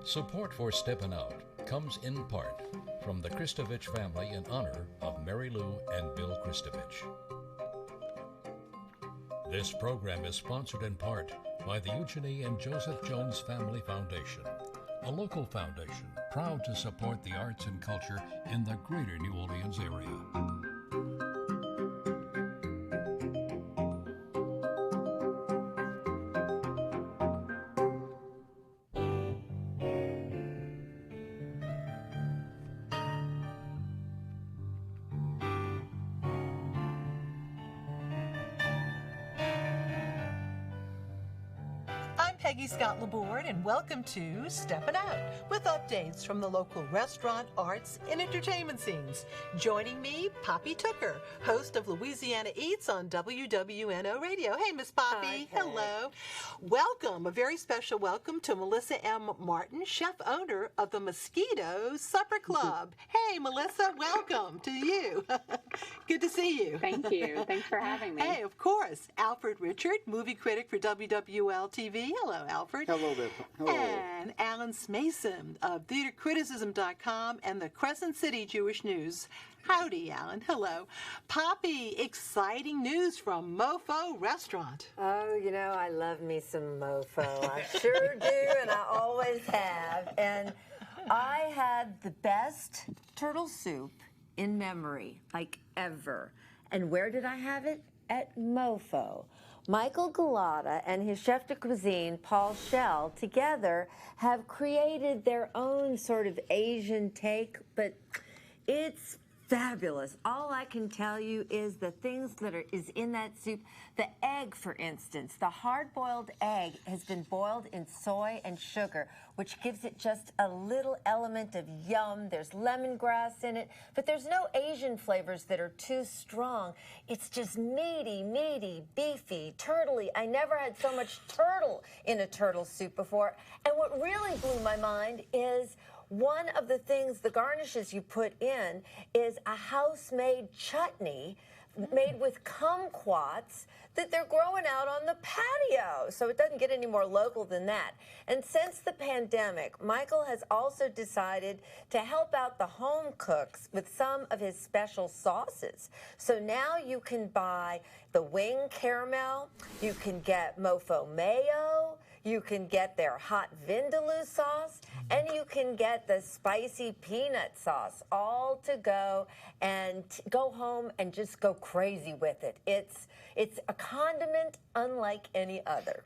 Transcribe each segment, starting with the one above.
Support for Steppin Out comes in part from the Kristovich family in honor of Mary Lou and Bill Kristovich. This program is sponsored in part by the Eugenie and Joseph Jones Family Foundation, a local foundation proud to support the arts and culture in the greater New Orleans area. Peggy Scott Laborde, and welcome to Steppin Out, with updates from the local restaurant, arts, and entertainment scenes. Joining me, Poppy Tooker, host of Louisiana Eats on WWNO Radio. Hey, Miss Poppy. Hi, hello. Welcome, a very special welcome to Melissa M. Martin, chef owner of the Mosquito Supper Club. Hey, Melissa, welcome to you. Good to see you. Thank you. Thanks for having me. Hey, of course. Alfred Richard, movie critic for WWL-TV. Hello, Alfred. Hello there. Hello. And Alan Smason of theatercriticism.com and the Crescent City Jewish News. Howdy, Alan. Hello. Poppy, exciting news from MoPho Restaurant. Oh, you know, I love me some MoPho. I sure do, and I always have. And I had the best turtle soup in memory, like ever. And where did I have it? At MoPho. Michael Gullotta and his chef de cuisine, Paul Schell, together have created their own sort of Asian take, but it's fabulous. All I can tell you is the things that is in that soup. The egg, for instance, the hard-boiled egg has been boiled in soy and sugar, which gives it just a little element of yum. There's lemongrass in it, but there's no Asian flavors that are too strong. It's just meaty, beefy, turtley. I never had so much turtle in a turtle soup before. And what really blew my mind is one of the things, the garnishes you put in, is a house-made chutney made with kumquats that they're growing out on the patio. So it doesn't get any more local than that. And since the pandemic, Michael has also decided to help out the home cooks with some of his special sauces. So now you can buy the wing caramel, you can get MoPho Mayo, you can get their hot vindaloo sauce, and you can get the spicy peanut sauce, all to go and go home and just go crazy with it. It's a condiment unlike any other.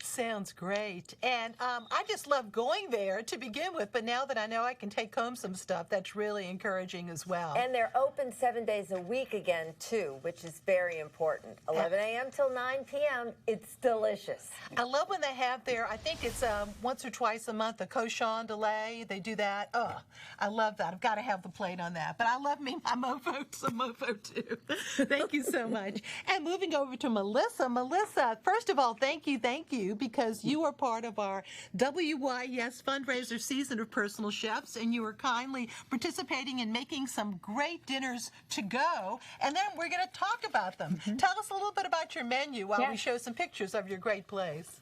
Sounds great. And I just love going there to begin with, but now that I know I can take home some stuff, that's really encouraging as well. And they're open 7 days a week again, too, which is very important. 11 a.m. till 9 p.m., it's delicious. I love when they have their, I think it's once or twice a month, a cochon de lait. They do that. Oh, I love that. I've got to have the plate on that. But I love me my MoPho, some MoPho, too. Thank you so much. And moving over to Melissa. Melissa, first of all, thank you, because you are part of our WYES fundraiser season of Personal Chefs, and you are kindly participating in making some great dinners to go, and then we're going to talk about them. Tell us a little bit about your menu while we show some pictures of your great place.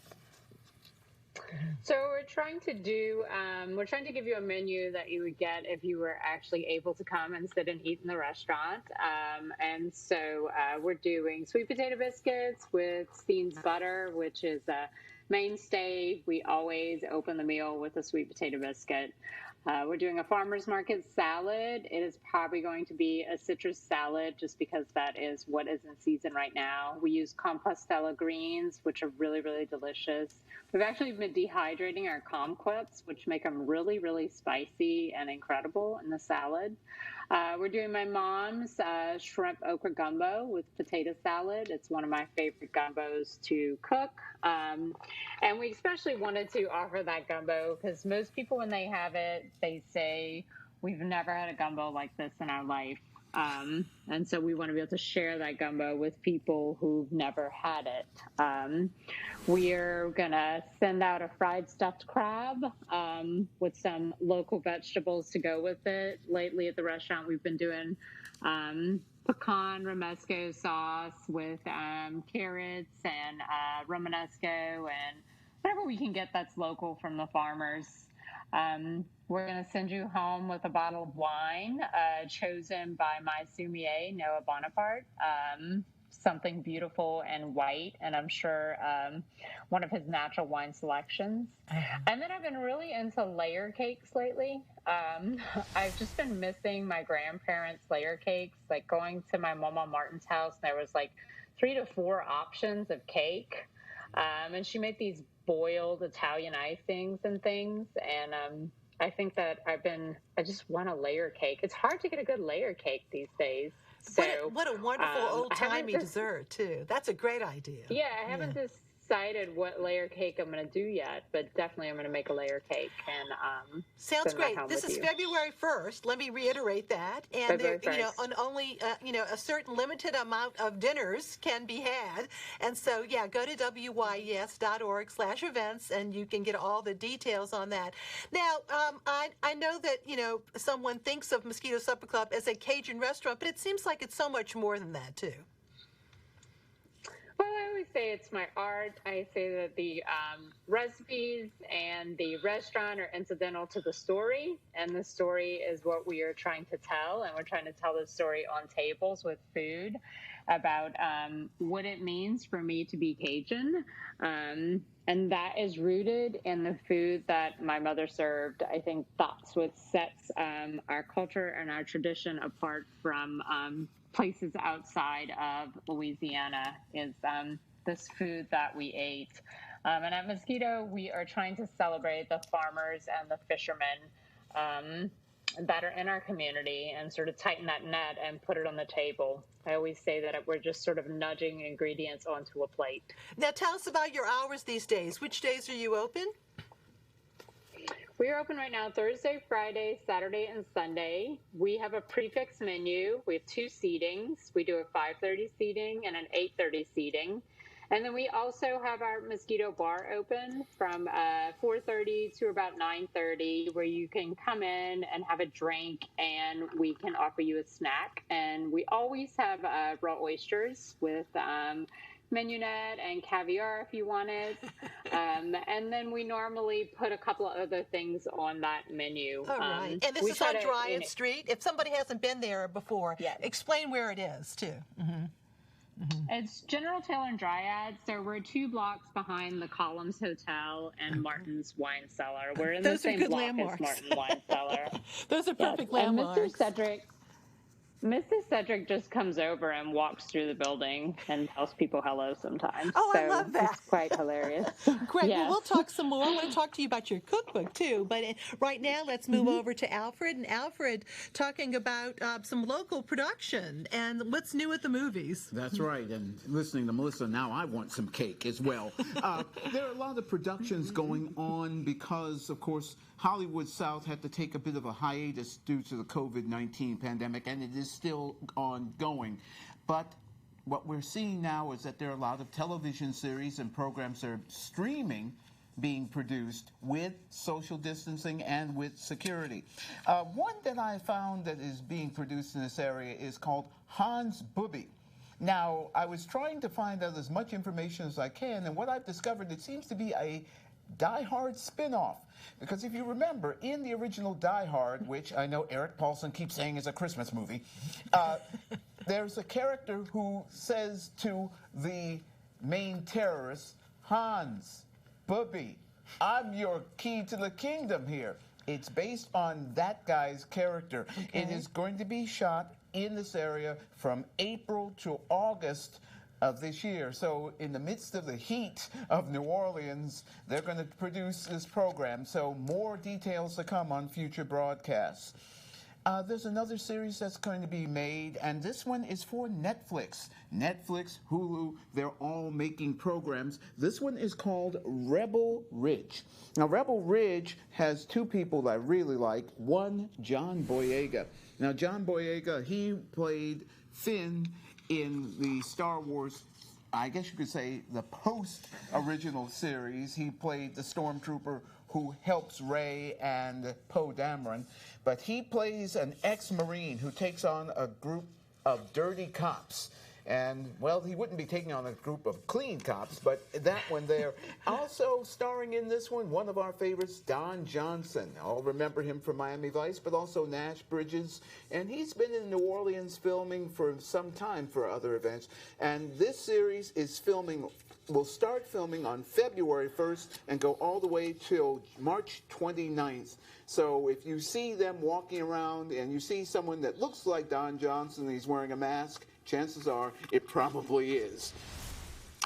So we're trying to give you a menu that you would get if you were actually able to come and sit and eat in the restaurant. And so we're doing sweet potato biscuits with Steen's butter, which is a mainstay. We always open the meal with a sweet potato biscuit. We're doing a farmer's market salad. It is probably going to be a citrus salad just because that is what is in season right now. We use compostela greens, which are really, really delicious. We've actually been dehydrating our kumquats, which make them really, really spicy and incredible in the salad. We're doing my mom's shrimp okra gumbo with potato salad. It's one of my favorite gumbos to cook. And we especially wanted to offer that gumbo because most people, when they have it, they say, we've never had a gumbo like this in our life. And so we want to be able to share that gumbo with people who've never had it. We're going to send out a fried stuffed crab with some local vegetables to go with it. Lately at the restaurant, we've been doing pecan romesco sauce with carrots and romanesco and whatever we can get that's local from the farmers. We're going to send you home with a bottle of wine chosen by my sommelier, Noah Bonaparte. Something beautiful and white, and I'm sure one of his natural wine selections. And then I've been really into layer cakes lately. I've just been missing my grandparents' layer cakes, like going to my Mama Martin's house, and there was like 3 to 4 options of cake. And she made these boiled Italian icings and things. And I think that I just want a layer cake. It's hard to get a good layer cake these days. So, what a wonderful old-timey dessert, too. That's a great idea. Yeah, I haven't decided what layer cake I'm going to do yet, but definitely I'm going to make a layer cake. And sounds great. This is February 1st. Let me reiterate that. And there, only a certain limited amount of dinners can be had. And so, yeah, go to WYES.org/events, and you can get all the details on that. Now, I know that someone thinks of Mosquito Supper Club as a Cajun restaurant, but it seems like it's so much more than that too. Well, I always say it's my art. I say that the recipes and the restaurant are incidental to the story, and the story is what we are trying to tell, and we're trying to tell the story on tables with food about what it means for me to be Cajun, and that is rooted in the food that my mother served. I think that's what sets our culture and our tradition apart from places outside of Louisiana is this food that we ate. And at Mosquito, we are trying to celebrate the farmers and the fishermen that are in our community and sort of tighten that net and put it on the table. I always say that we're just sort of nudging ingredients onto a plate. Now tell us about your hours these days. Which days are you open? We are open right now Thursday, Friday, Saturday, and Sunday. We have a prefix menu. We have 2 seatings. We do a 5:30 seating and an 8:30 seating. And then we also have our Mosquito Bar open from 4:30 to about 9:30, where you can come in and have a drink, and we can offer you a snack. And we always have raw oysters with mignonette and caviar if you want it. And then we normally put a couple of other things on that menu. All right. And this is on Dryad Street. If somebody hasn't been there before, explain where it is, too. Mm-hmm. Mm-hmm. It's General Taylor and Dryad, so we're 2 blocks behind the Columns Hotel and Martin's Wine Cellar. We're in the same block landmarks. As Martin Wine Cellar. Those are perfect landmarks. And Mr. Cedric just comes over and walks through the building and tells people hello sometimes. Oh, so I love that. It's quite hilarious. Great. Yes. Well, we'll talk some more. I want to talk to you about your cookbook, too. But right now, let's move over to Alfred. And Alfred, talking about some local production and what's new at the movies. That's right. And listening to Melissa, now I want some cake as well. There are a lot of productions going on because, of course, Hollywood South had to take a bit of a hiatus due to the COVID-19 pandemic, and it is still ongoing. But what we're seeing now is that there are a lot of television series and programs that are streaming being produced with social distancing and with security. One that I found that is being produced in this area is called Hans Booby. Now, I was trying to find out as much information as I can, and what I've discovered, it seems to be a Die Hard spin-off. Because if you remember, in the original Die Hard, which I know Eric Paulson keeps saying is a Christmas movie, there's a character who says to the main terrorist, Hans, Booby, I'm your key to the kingdom here. It's based on that guy's character. Okay. It is going to be shot in this area from April to August of this year. So in the midst of the heat of New Orleans, they're going to produce this program. So more details to come on future broadcasts. There's another series that's going to be made, and this one is for Netflix. Netflix, Hulu, they're all making programs. This one is called Rebel Ridge. Now, Rebel Ridge has 2 people that I really like. One, John Boyega. Now, John Boyega, he played Finn in the Star Wars, I guess you could say, the post-original series. He played the stormtrooper who helps Rey and Poe Dameron. But he plays an ex-Marine who takes on a group of dirty cops. And, well, he wouldn't be taking on a group of clean cops, but that one there. Also starring in this one of our favorites, Don Johnson. I'll remember him from Miami Vice, but also Nash Bridges. And he's been in New Orleans filming for some time for other events. And this series is will start filming on February 1st and go all the way till March 29th. So if you see them walking around and you see someone that looks like Don Johnson and he's wearing a mask, chances are it probably is.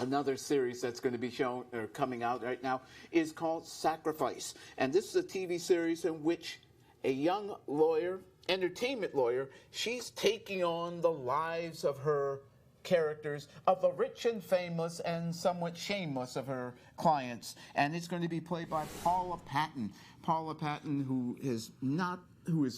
Another series that's going to be shown or coming out right now is called Sacrifice. And this is a TV series in which a young lawyer, entertainment lawyer, she's taking on the lives of her characters, of the rich and famous and somewhat shameless of her clients. And it's going to be played by Paula Patton. Paula Patton, who is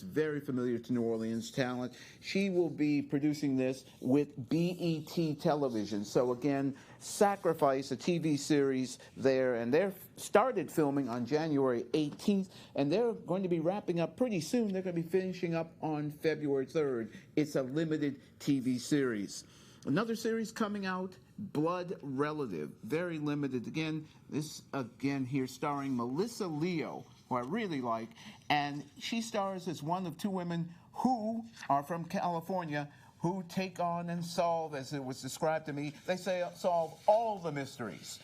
very familiar to New Orleans talent. She will be producing this with BET Television. So again, Sacrifice, a TV series there, and they're started filming on January 18th, and they're going to be wrapping up pretty soon. They're going to be finishing up on February 3rd. It's a limited TV series. Another series coming out, Blood Relative, very limited. Again, this again here starring Melissa Leo, who I really like, and she stars as one of two women who are from California who take on and solve, as it was described to me, they say solve all the mysteries.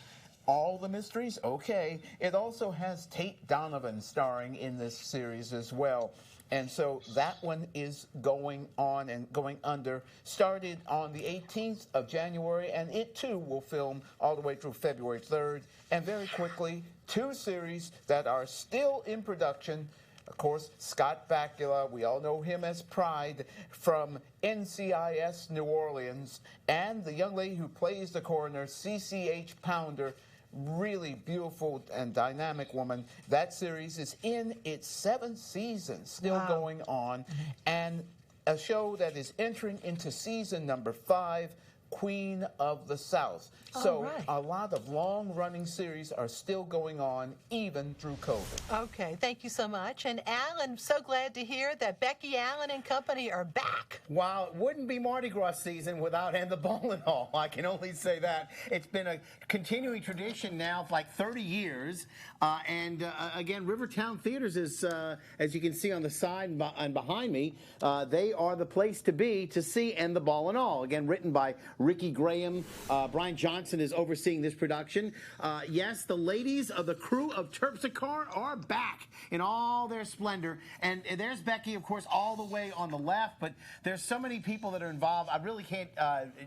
All the mysteries? Okay. It also has Tate Donovan starring in this series as well. And so that one is going on and going under. Started on the 18th of January, and it too will film all the way through February 3rd. And very quickly, two series that are still in production. Of course, Scott Bakula, we all know him as Pride from NCIS New Orleans, and the young lady who plays the coroner, CCH Pounder, really beautiful and dynamic woman. That series is in its 7th season, still going on, and a show that is entering into season number 5, Queen of the South. So a lot of long-running series are still going on even through COVID. Okay, thank you so much. And Alan, so glad to hear that Becky Allen and company are back. Wow, it wouldn't be Mardi Gras season without And the Bowling Hall. I can only say that. It's been a continuing tradition now for like 30 years. Again, Rivertown Theaters is, as you can see on the side and behind me, they are the place to be to see And the Ball and All. Again, written by Ricky Graham. Brian Johnson is overseeing this production. Yes, the ladies of the crew of Terpsichore are back in all their splendor. And there's Becky, of course, all the way on the left. But there's so many people that are involved. I really can't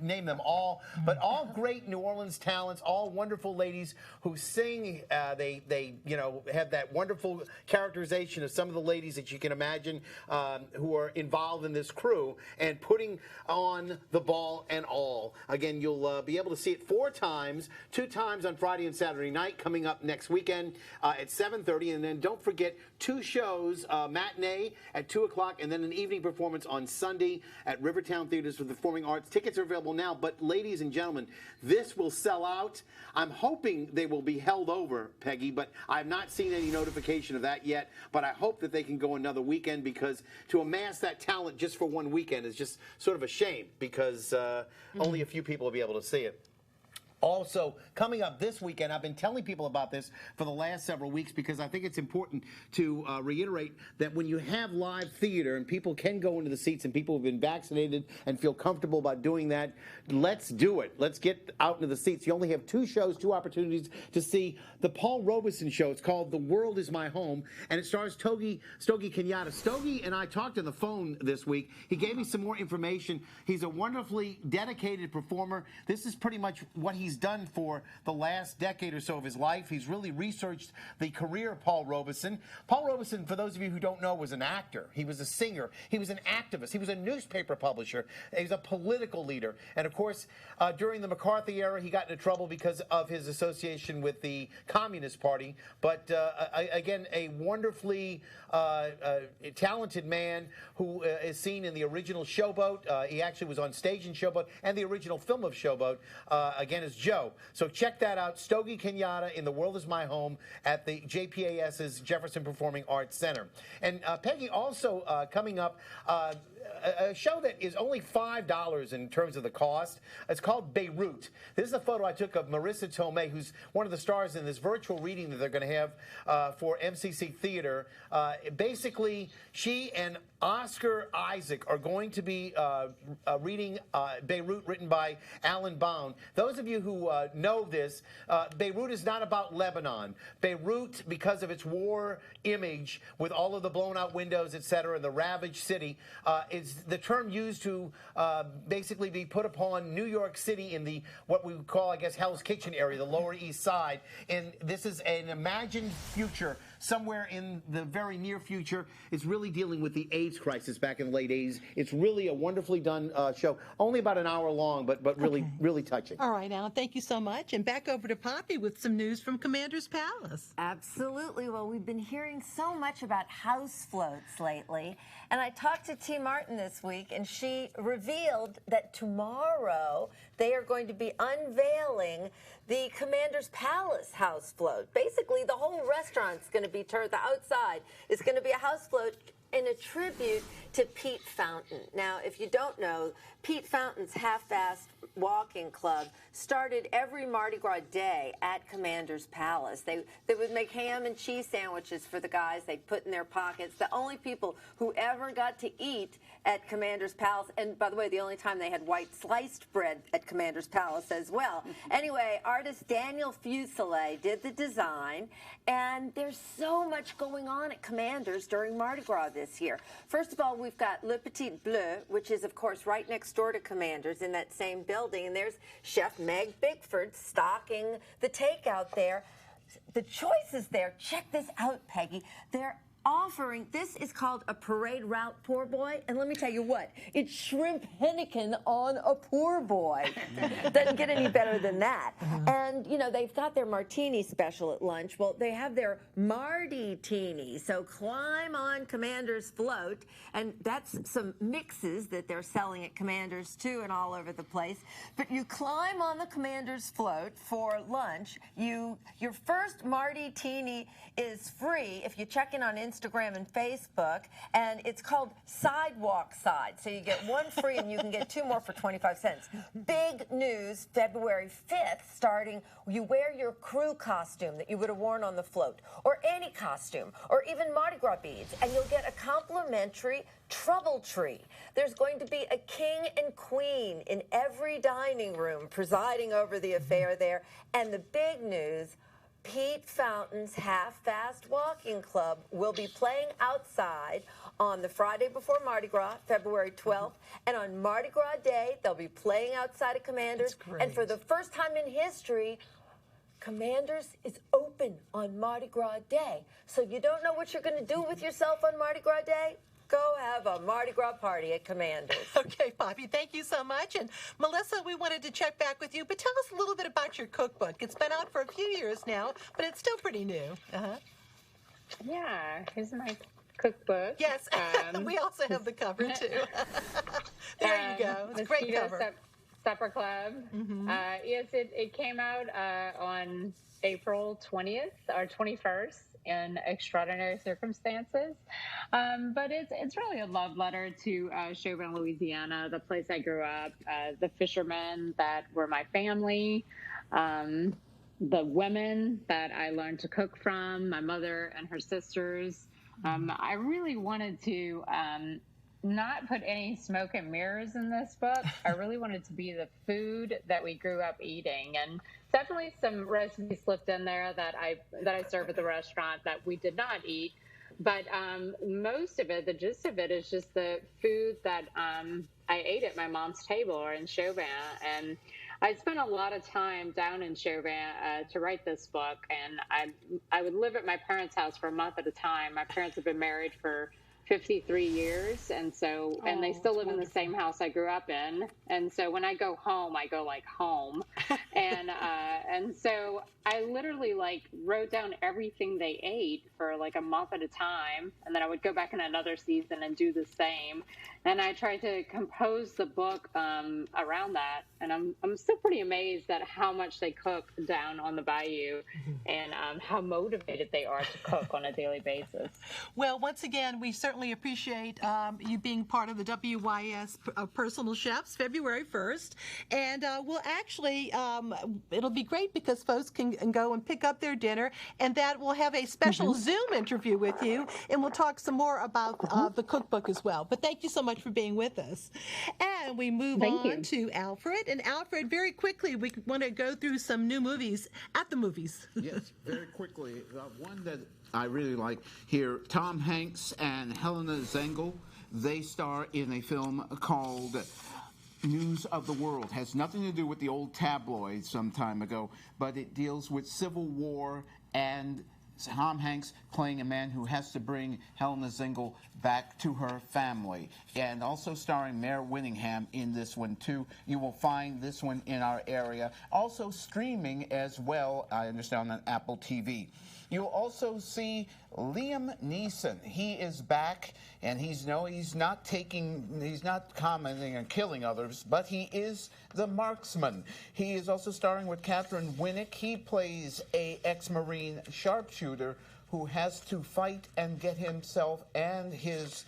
name them all. But all great New Orleans talents, all wonderful ladies who sing. They have that wonderful characterization of some of the ladies that you can imagine who are involved in this crew and putting on the ball and all. Again, you'll be able to see it 4 times, 2 times on Friday and Saturday night, coming up next weekend at 7:30. And then don't forget 2 shows, matinee at 2 o'clock, and then an evening performance on Sunday at Rivertown Theaters for the Performing Arts. Tickets are available now, but ladies and gentlemen, this will sell out. I'm hoping they will be held over, Peggy, but I've not seen any notification of that yet. But I hope that they can go another weekend, because to amass that talent just for one weekend is just sort of a shame, because only a few people will be able to see it. Also, coming up this weekend, I've been telling people about this for the last several weeks because I think it's important to reiterate that when you have live theater and people can go into the seats and people have been vaccinated and feel comfortable about doing that, let's do it. Let's get out into the seats. You only have 2 shows, 2 opportunities to see the Paul Robeson show. It's called The World Is My Home, and it stars Stogie Kenyatta. Stogie and I talked on the phone this week. He gave me some more information. He's a wonderfully dedicated performer. This is pretty much what he's done for the last decade or so of his life. He's really researched the career of Paul Robeson. Paul Robeson, for those of you who don't know, was an actor. He was a singer. He was an activist. He was a newspaper publisher. He was a political leader. And of course, during the McCarthy era, he got into trouble because of his association with the Communist Party. But again, a wonderfully talented man who is seen in the original Showboat. He actually was on stage in Showboat and the original film of Showboat, again, as Joe. So check that out. Stogie Kenyatta in The World Is My Home at the JPAS's Jefferson Performing Arts Center. And Peggy, also coming up, a show that is only $5 in terms of the cost. It's called Beirut. This is a photo I took of Marisa Tomei, who's one of the stars in this virtual reading that they're going to have for MCC Theater. Basically, she and Oscar Isaac are going to be reading Beirut, written by Alan Baum. Those of you who know this, Beirut is not about Lebanon. Beirut, because of its war image with all of the blown out windows, etc., and the ravaged city, is the term used to basically be put upon New York City in the what we would call, I guess, Hell's Kitchen area, the Lower East Side. And this is an imagined future somewhere in the very near future. It's really dealing with the AIDS crisis back in the late 80s. It's really a wonderfully done show. Only about an hour long, but really, really touching. All right, Alan, thank you so much. And back over to Poppy with some news from Commander's Palace. Absolutely. Well, we've been hearing so much about house floats lately. And I talked to T. Martin this week, and she revealed that tomorrow they are going to be unveiling the Commander's Palace house float. Basically, the whole restaurant's going to be turned, the outside is going to be a house float in a tribute to Pete Fountain. Now, if you don't know, Pete Fountain's Half-Fast Walking Club started every Mardi Gras day at Commander's Palace. They would make ham and cheese sandwiches for the guys they'd put in their pockets. The only people who ever got to eat at Commander's Palace, and by the way, the only time they had white sliced bread at Commander's Palace as well. Anyway, artist Daniel Fuselier did the design, and there's so much going on at Commander's during Mardi Gras this year. First of all, we've got Le Petit Bleu, which is, of course, right next door to Commander's in that same building, and there's Chef Meg Bickford stocking the takeout there. The choices there, check this out, Peggy. They're offering, this is called a parade route poor boy, and let me tell you what, it's shrimp Heineken on a poor boy. Doesn't get any better than that. And, you know, they've got their martini special at lunch. Well, they have their Mardi-tini, so climb on Commander's float, and that's some mixes that they're selling at Commander's too and all over the place. But you climb on the Commander's float for lunch. Your first Mardi-tini is free if you check in on Instagram and Facebook, and it's called Sidewalk Side. So you get one free and you can get two more for 25 cents. Big news, February 5th, starting, you wear your crew costume that you would have worn on the float, or any costume, or even Mardi Gras beads, and you'll get a complimentary trouble tree. There's going to be a king and queen in every dining room presiding over the affair there, and the big news, Pete Fountain's Half-Fast Walking Club will be playing outside on the Friday before Mardi Gras, February 12th, and on Mardi Gras Day, they'll be playing outside of Commander's. And for the first time in history, Commander's is open on Mardi Gras Day. So you don't know what you're going to do with yourself on Mardi Gras Day? Go have a Mardi Gras party at Commander's. Okay, Poppy, thank you so much. And Melissa, we wanted to check back with you, but tell us a little bit about your cookbook. It's been out for a few years now, but it's still pretty new. Yeah, here's my cookbook. Yes, we also have the cover, too. There you go. It's a great Mosquito cover. Supper Club. Yes, it came out on April 20th or 21st. In extraordinary circumstances, but it's really a love letter to Chauvin, Louisiana, the place I grew up, the fishermen that were my family, the women that I learned to cook from, my mother and her sisters. I really wanted to not put any smoke and mirrors in this book. I really wanted to be the food that we grew up eating, and definitely some recipes slipped in there that I serve at the restaurant that we did not eat. But most of it, the gist of it, is just the food that I ate at my mom's table or in Chauvin. And I spent a lot of time down in Chauvin to write this book, and I would live at my parents' house for a month at a time. My parents have been married for 53 years, and so they still live in the same house I grew up in. And so when I go home, I go like home, and And so I literally wrote down everything they ate for like a month at a time. And then I would go back in another season and do the same. And I tried to compose the book around that. And I'm still pretty amazed at how much they cook down on the bayou and how motivated they are to cook on a daily basis. Well, once again, we certainly appreciate you being part of the WYES Personal Chefs February 1st. And we'll actually, it'll be great because folks can go and pick up their dinner, and that we'll have a special Zoom interview with you, and we'll talk some more about the cookbook as well. But thank you so much for being with us. And we move on to Alfred. And Alfred, very quickly, we want to go through some new movies at the movies. Yes, very quickly. One that I really like here, Tom Hanks and Helena Zengel, they star in a film called News of the World. Has nothing to do with the old tabloids some time ago, but it deals with Civil War and Tom Hanks playing a man who has to bring Helena Zengel back to her family. And also starring Mare Winningham in this one, too. You will find this one in our area. Also streaming as well, I understand, on Apple TV. You'll also see Liam Neeson. He is back, and he's not commenting on killing others, but he is the marksman. He is also starring with Katheryn Winnick. He plays a ex-Marine sharpshooter who has to fight and get himself and his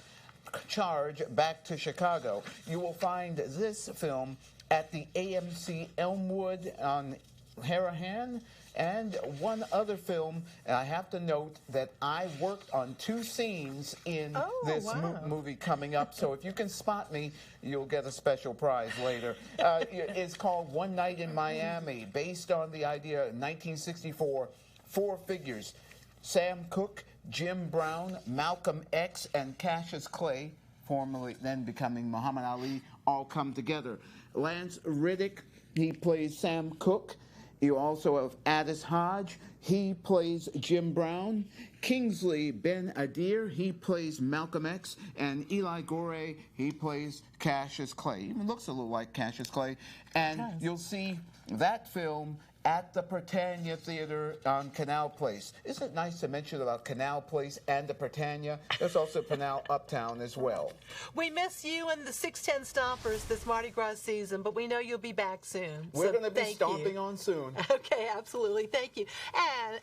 charge back to Chicago. You will find this film at the AMC Elmwood on Harahan. And one other film, I have to note that I worked on 2 scenes in this movie coming up. So if you can spot me, you'll get a special prize later. It's called One Night in Miami, based on the idea in 1964, 4 figures. Sam Cooke, Jim Brown, Malcolm X, and Cassius Clay, formerly then becoming Muhammad Ali, all come together. Lance Reddick, he plays Sam Cooke. You also have Aldis Hodge. He plays Jim Brown. Kingsley Ben-Adir, he plays Malcolm X. And Eli Goree, he plays Cassius Clay. Even looks a little like Cassius Clay. And you'll see that film at the Britannia Theatre on Canal Place. Isn't it nice to mention about Canal Place and the Britannia? There's also Canal Uptown as well. We miss you and the 610 Stompers this Mardi Gras season, but we know you'll be back soon. We're going to be stomping on soon. Okay, absolutely. Thank you.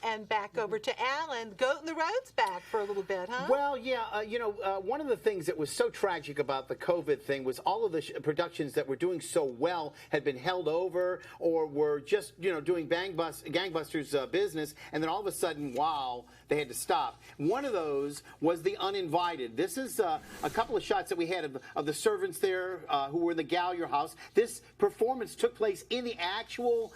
And back over to Alan. Goat in the Road's back for a little bit, huh? Well, yeah. One of the things that was so tragic about the COVID thing was all of the productions that were doing so well had been held over or were just, doing gangbusters business, and then all of a sudden, wow, they had to stop. One of those was The Uninvited. This is a couple of shots that we had of the servants there who were in the Gallier house. This performance took place in the actual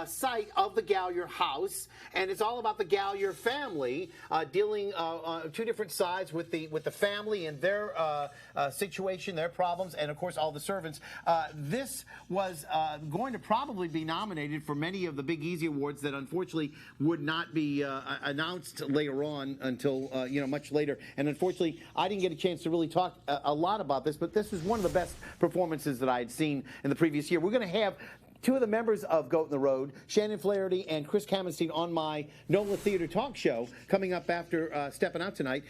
site of the Gallier house, and it's all about the Gallier family dealing 2 different sides with the family and their situation, their problems, and of course all the servants. This was going to probably be nominated for many of the Big Easy Awards that unfortunately would not be announced later on until much later. And unfortunately, I didn't get a chance to really talk a lot about this, but this is one of the best performances that I had seen in the previous year. We're going to have 2 of the members of Goat in the Road, Shannon Flaherty and Chris Kamenstein, on my NOLA Theater talk show coming up after Steppin' Out tonight.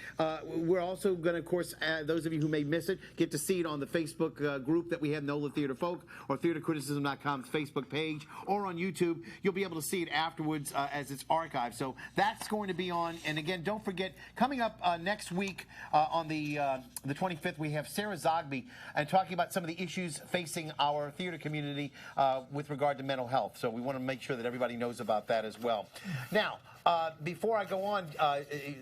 We're also going to, of course, those of you who may miss it, get to see it on the Facebook group that we have, NOLA Theater Folk, or theatercriticism.com's Facebook page, or on YouTube. You'll be able to see it afterwards as it's archived. So that's going to be on. And again, don't forget, coming up next week on the 25th, we have Sarah Zogby and talking about some of the issues facing our theater community with regard to mental health. So we want to make sure that everybody knows about that as well. Now, before I go on,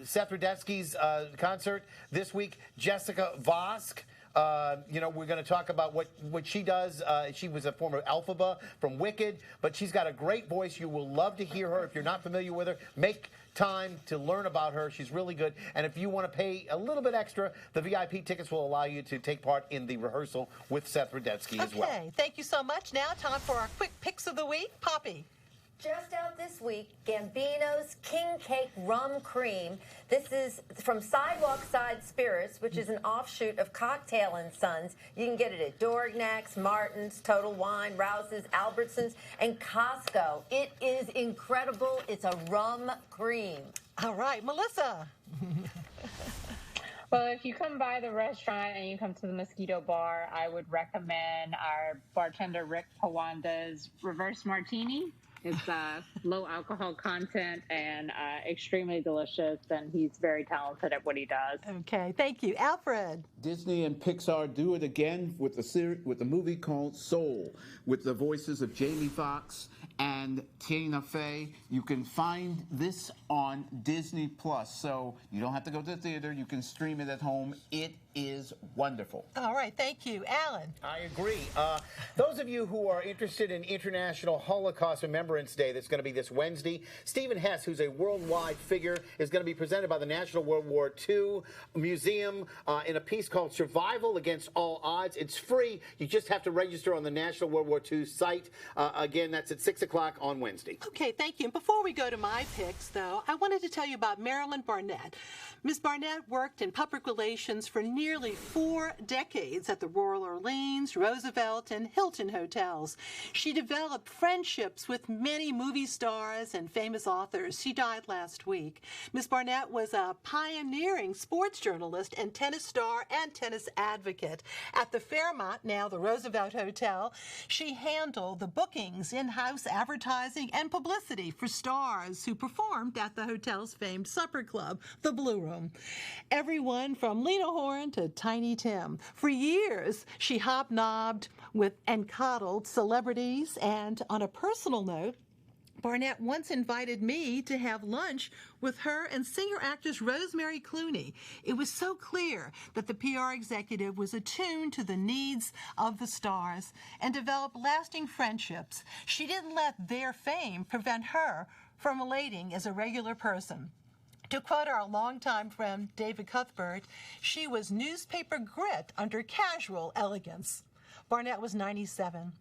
Seth Rudetsky's concert this week, Jessica Vosk. We're going to talk about what she does. She was a former Elphaba from Wicked, but she's got a great voice. You will love to hear her. If you're not familiar with her, make time to learn about her. She's really good. And if you want to pay a little bit extra, the VIP tickets will allow you to take part in the rehearsal with Seth Rudetsky as well. Okay, thank you so much. Now time for our quick picks of the week. Poppy. just out this week, Gambino's King Cake Rum Cream. This is from Sidewalk Side Spirits, which is an offshoot of Cocktail and Sons. You can get it at Dorignacs, Martin's, Total Wine, Rouse's, Albertsons, and Costco. It is incredible. It's a rum cream. All right, Melissa. Well, if you come by the restaurant and you come to the Mosquito Bar, I would recommend our bartender Rick Pawanda's Reverse Martini. It's low alcohol content and extremely delicious, and he's very talented at what he does. Okay, thank you. Alfred. Disney and Pixar do it again with a movie called Soul, with the voices of Jamie Foxx and Tina Fey. You can find this on Disney Plus, so you don't have to go to the theater. You can stream it at home. It is wonderful. All right, thank you. Alan. I agree. Those of you who are interested in International Holocaust Remembrance Day, that's going to be this Wednesday, Stephen Hess, who's a worldwide figure, is going to be presented by the National World War II Museum in a piece called Survival Against All Odds. It's free. You just have to register on the National World War II site. Again, that's at 6 o'clock on Wednesday. Okay, thank you. And before we go to my picks, though, I wanted to tell you about Marilyn Barnett. Ms. Barnett worked in public relations for nearly 4 decades at the Royal Orleans, Roosevelt, and Hilton hotels. She developed friendships with many movie stars and famous authors. She died last week. Ms. Barnett was a pioneering sports journalist and tennis star and tennis advocate. At the Fairmont, now the Roosevelt Hotel, she handled the bookings, in-house advertising, and publicity for stars who performed at the hotel's famed supper club, the Blue Room. Everyone from Lena Horne to Tiny Tim. For years, she hobnobbed with and coddled celebrities, and on a personal note, Barnett once invited me to have lunch with her and singer-actress Rosemary Clooney. It was so clear that the PR executive was attuned to the needs of the stars and developed lasting friendships. She didn't let their fame prevent her from relating as a regular person. To quote our longtime friend David Cuthbert, she was newspaper grit under casual elegance. Barnett was 97.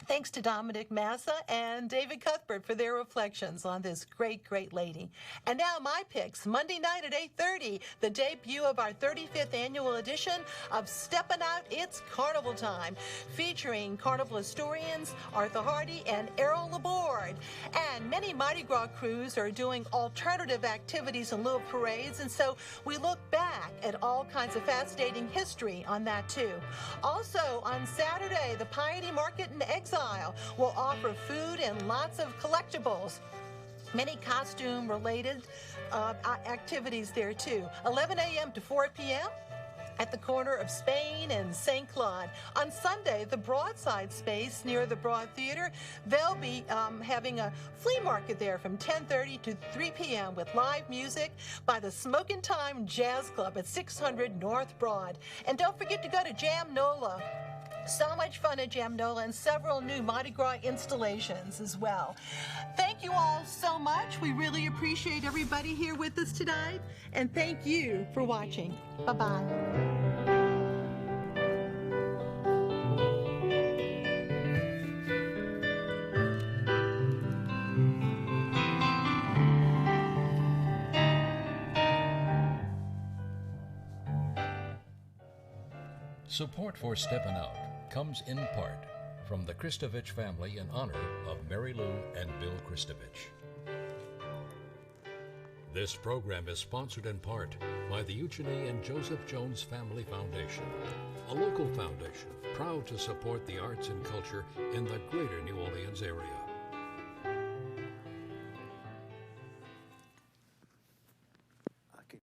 Thanks to Dominic Massa and David Cuthbert for their reflections on this great, great lady. And now my picks. Monday night at 8:30, the debut of our 35th annual edition of Steppin Out, It's Carnival Time, featuring carnival historians Arthur Hardy and Errol Laborde. And many Mardi Gras crews are doing alternative activities in lieu of parades, and so we look back at all kinds of fascinating history on that too. Also, on Saturday, the Piety Market in Exile will offer food and lots of collectibles. Many costume-related activities there, too. 11 a.m. to 4 p.m. at the corner of Spain and St. Claude. On Sunday, the Broadside space near the Broad Theatre, they'll be having a flea market there from 10:30 to 3 p.m. with live music by the Smokin' Time Jazz Club at 600 North Broad. And don't forget to go to Jam Nola. So much fun at Jam Nola and several new Mardi Gras installations as well. Thank you all so much. We really appreciate everybody here with us tonight. And thank you for watching. Bye-bye. Support for Steppin Out comes in part from the Kristovich family in honor of Mary Lou and Bill Kristovich. This program is sponsored in part by the Eugenie and Joseph Jones Family Foundation, a local foundation proud to support the arts and culture in the greater New Orleans area.